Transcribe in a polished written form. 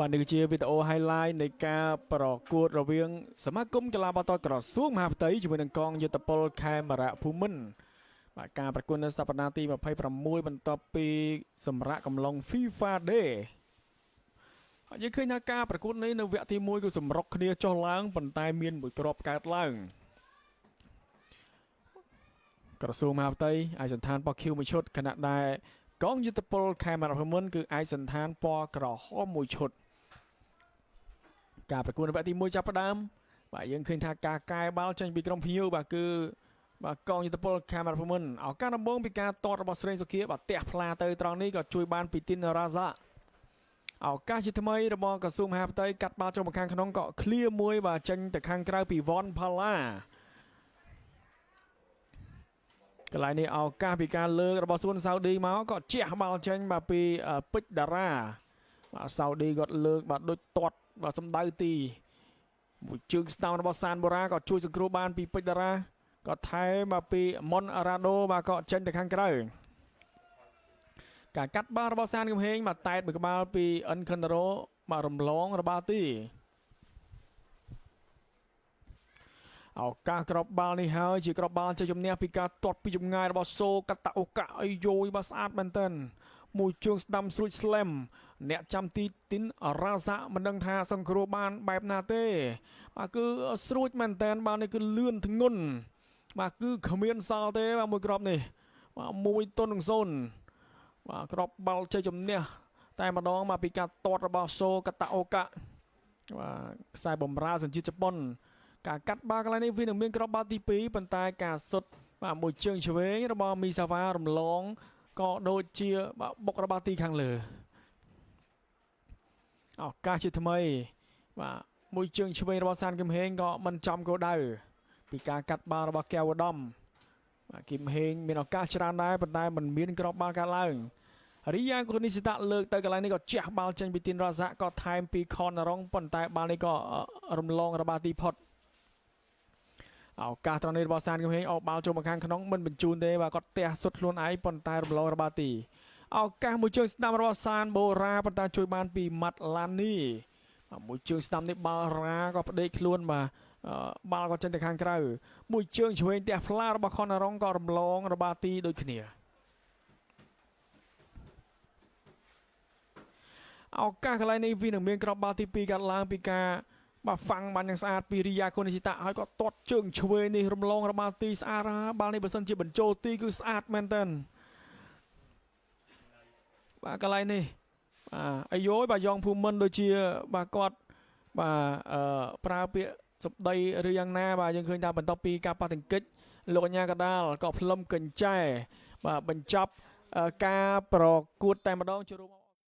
បាទនេះគឺជាវីដេអូ highlight នៃការប្រកួតរវាងសមាគមកីឡាបាល់ទាត់ក្រសួងមហាផ្ទៃជាមួយនឹងកងយុទ្ធពលខេមរៈភូមិន្ទបាទការប្រកួតនៅសប្តាហ៍ទី26បន្ទាប់ពីសម្រាប់កំឡុង FIFA Day យើងឃើញថាការប្រកួតនេះនៅវគ្គទី1គឺសម្រុកគ្នាចុះឡើងប៉ុន្តែមានមួយគ្រាប់កើតឡើងក្រសួងមហាផ្ទៃឯកសណ្ឋានពណ៌ខៀវមួយឈុតខណៈដែលកងយុទ្ធពលខេមរៈភូមិន្ទគឺឯកសណ្ឋានពណ៌ក្រហមមួយឈុតការប្រកួតនៅវគ្គទី1ចាប់ផ្ដើមបាទយើងឃើញថាការកែបាល់ចេញពីក្រុមភ្ញៀវបាទគឺបាទកងយុទ្ធពលខេមរៈភូមិន្ទឱកាសដំបូងពីការតតរបស់ស្រេងសុខាបាទទះផ្លាទៅត្រង់នេះក៏ជួយបានពីទីនរ៉ាហ្សាឱកាសជាថ្មីរបស់ក្រសួងមហាផ្ទៃកាត់បាល់ចូលមកខាងក្នុងក៏ឃ្លៀមួយបាទចេញទៅខាងក្រៅពីវ៉នផាឡាកន្លែងនេះឱកាសពីការលើករបស់សួនសាអូឌីមកក៏ជះបាល់ចេញបាទពីពេជ្រតារ៉ាបាទសាអូឌីគាត់លើកបាទដូចទាត់បាទសម្ដៅទីមួយជើងស្ដាំរបស់សានបូរ៉ាក៏ជួយសង្គ្រោះបានពីពេជ្រតារ៉ាក៏ថែមបាទពីមុនអារ៉ាដូបាទក៏ចេញទៅខាងក្រៅការកាត់បាល់របស់សានកំហេងបាទតែតមួយក្បាលពីអិនខាន់តារ៉ូបាទរំលងរបាល់ទីឱកាសក្របបាល់នេះហើយជាក្របបាល់ជ័យជំនះពីការទាត់ពីចម្ងាយរបស់សូកាតាអូកាអីយោយបាទស្អាតមែនទែនមួយជើងស្ដាំស្រួចស្លេមអ្នកចាំទីទីនរ៉ាសាមិនដឹងថាសង្គ្រោះបានបែបណាទេបាទគឺស្រួចមែនទែនបាទនេះគឺលឿនធ្ងន់បាទគឺគ្មានសល់ទេបាទមួយគ្រាប់នេះបាទ1-0បាទក្របបាល់ជ័យជំនះតែម្ដងបាទពីការទាត់របស់សូកាតាអូកាបាទខ្សែបំរើសញ្ជាតិជប៉ុនការកាត់បាល់កន្លែងនេះវានឹងមានក្របបាល់ទី2ប៉ុន្តែការសុទ្ធបាទមួយជើងឆ្វេងរបស់មីសាវ៉ារំលងក៏ដូចជាបុករបស់ទីខាងលើឱកាសជាថ្មីបាទមួយជើងឆ្វេងរបស់សានគឹមហេងក៏មិនចំគោលដៅពីការកាត់បាល់របស់កែវឧត្តមបាទគឹមហេងមានឱកាសច្រើនដែរប៉ុន្តែមិនមានក្របបាល់កើតឡើងរីយ៉ាកូនីស៊ីតាលើកទៅកន្លែងនេះក៏ជះបាល់ចេញពីទីនរ៉ាសាក៏ថែមពីខនរងប៉ុន្តែបាល់នេះក៏រំលងរបស់ទីផុតឱកាសត្រង់នេះរបស់សានគឹមហេងអោបបាល់ចូលមកខាងក្នុងមិនបញ្ជូនទេបាទគាត់ទះសុទ្ធខ្លួនឯងប៉ុន្តែរំលងរបស់ទីឱកាសមួយជើងស្ដាំរបស់សានបូរ៉ាប៉ុន្តែជួយបានពីម៉ាត់ឡានីមួយជើងស្ដាំនេះបាល់រ៉ាក៏ផ្ដេកខ្លួនបាទបាល់ក៏ចេញទៅខាងក្រៅមួយជើងឆ្វេងទះផ្លារបស់ខនរងក៏រំលងរបស់ទីដូចគ្នាឱកាសកន្លែងនេះវានឹងមានក្របបាល់ទី2កាត់ឡើងពីការបាទហ្វាំងបានយ៉ាងស្អាតពីរីយ៉ាកូនីស៊ីតាហើយក៏ទាត់ជើងឆ្វេងនេះរំលងរបស់ទីស្អាតបាល់នេះបើសិនជាបញ្ចូលទីគឺស្អាតមែនទែនបាទកន្លែងនេះបាទអាយ៉ូយបាទយ៉ងភូមិន្ទដូចជាបាទគាត់បាទប្រើពាក្យសម្ដីឬយ៉ាងណាបាទយើងឃើញថាបន្ទាប់ពីការប៉ះទង្គិចលោកអញ្ញាកដាលក៏ផ្លឹមកញ្ចែបាទបញ្ចប់ការប្រកួតតែម្ដងជួប